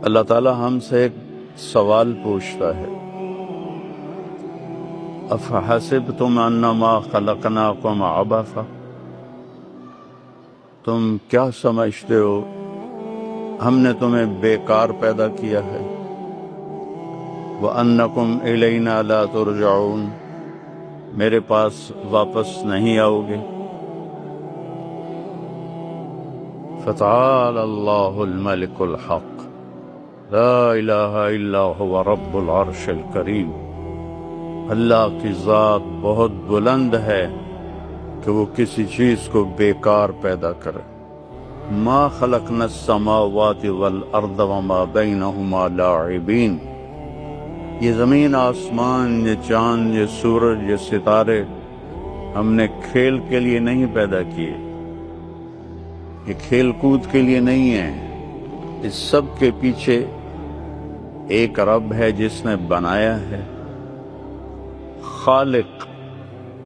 اللہ تعالی ہم سے ایک سوال پوچھتا ہے، افحسبتم انما خلقناکم عبثا، تم کیا سمجھتے ہو ہم نے تمہیں بیکار پیدا کیا ہے؟ وَأَنَّكُمْ إِلَيْنَا لَا تُرْجَعُونَ، میرے پاس واپس نہیں آؤ گے۔ فَتَعَالَى اللَّهُ الْمَلِكُ الْحَقُّ لا الہ الا هو رب العرش الکریم۔ اللہ کی ذات بہت بلند ہے کہ وہ کسی چیز کو بیکار پیدا کرے۔ ما خلقنا السماوات والارض وما بینہما لاعبین، یہ زمین آسمان، یہ چاند، یہ سورج، یہ ستارے ہم نے کھیل کے لیے نہیں پیدا کیے، یہ کھیل کود کے لیے نہیں ہیں۔ اس سب کے پیچھے ایک رب ہے جس نے بنایا ہے، خالق